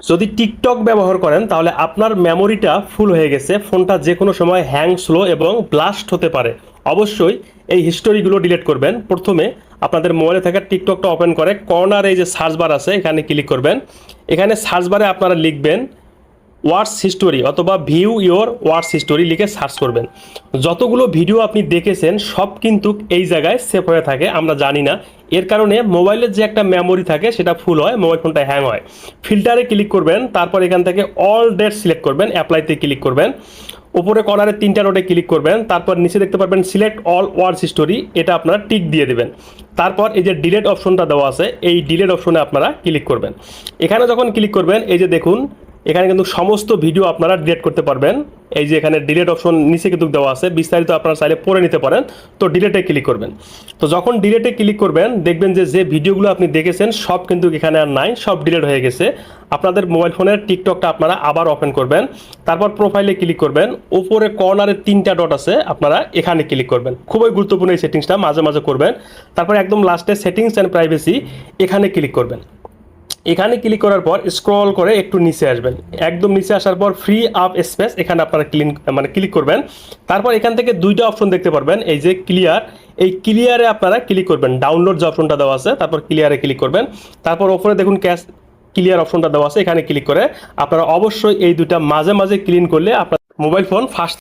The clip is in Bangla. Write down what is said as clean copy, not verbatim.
যদি টিকটক ব্যবহার করেন তাহলে আপনার মেমোরিটা ফুল হয়ে গেছে, ফোনটা যে কোনো সময় হ্যাং, স্লো এবং ব্লাস্ট হতে পারে। অবশ্যই এই হিস্টোরিগুলো ডিলিট করবেন। প্রথমে আপনাদের মোবাইলে থাকা টিকটকটা ওপেন করে কর্নারে এই যে সার্চ বার আছে এখানে ক্লিক করবেন। এখানে সার্চ বারে আপনারা লিখবেন ওয়াটস হিস্টোরি অথবা ভিউ ইওর ওয়াটস হিস্টোরি লিখে সার্চ করবেন। যতগুলো ভিডিও আপনি দেখেছেন সব কিন্তু এই জায়গায় সেভ হয়ে থাকে, আমরা জানি না। এর কারণে মোবাইলের যে একটা মেমোরি থাকে সেটা ফুল হয়, মোবাইল ফোনটা হ্যাং হয়। ফিল্টারে ক্লিক করবেন, তারপর এখান থেকে অল ডেট সিলেক্ট করবেন, অ্যাপ্লাইতে ক্লিক করবেন। উপরে কর্নারে তিনটা ডটে ক্লিক করবেন, তারপর নিচে দেখতে পারবেন সিলেক্ট অল ওয়ার্ডস হিস্টোরি, এটা আপনারা টিক দিয়ে দেবেন। তারপর এই যে ডিলেট অপশনটা দেওয়া আছে এই ডিলেট অপশনে আপনারা ক্লিক করবেন। এখানে যখন ক্লিক করবেন এই যে দেখুন এখানে কিন্তু সমস্ত ভিডিও আপনারা ডিলিট করতে পারবেন। এই যে এখানে ডিলিট অপশন নিচে কিন্তু দেওয়া আছে, বিস্তারিত আপনারা চাইলে পড়ে নিতে পারেন। তো ডিলিটে ক্লিক করবেন। তো যখন ডিলিটে ক্লিক করবেন দেখবেন যে যে ভিডিওগুলো আপনি দেখেছেন সব কিন্তু এখানে আর নাই, সব ডিলিট হয়ে গেছে। আপনাদের মোবাইল ফোনের টিকটকটা আপনারা আবার ওপেন করবেন, তারপর প্রোফাইলে ক্লিক করবেন। উপরে কর্নারে তিনটা ডট আছে আপনারা এখানে ক্লিক করবেন। খুবই গুরুত্বপূর্ণ এই সেটিংসটা মাঝে মাঝে করবেন। তারপর একদম লাস্টে সেটিংস অ্যান্ড প্রাইভেসি এখানে ক্লিক করবেন। এখানে ক্লিক করার পর স্ক্রল করে একটু নিচে আসবেন, একদম নিচে আসার পর ফ্রি আপ স্পেস এখানে আপনারা ক্লিক করবেন। তারপর এখান থেকে দুইটা অপশন দেখতে পারবেন, এই যে ক্লিয়ার, এই ক্লিয়ারে আপনারা ক্লিক করবেন। ডাউনলোড যে অপশনটা দেওয়া আছে তারপর ক্লিয়ারে ক্লিক করবেন। তারপর ওপরে দেখুন ক্যাশ ক্লিয়ার অপশনটা দেওয়া আছে, এখানে ক্লিক করে আপনারা অবশ্যই এই দুইটা মাঝে মাঝে ক্লিন করলে আপনার মোবাইল ফোন ফাস্ট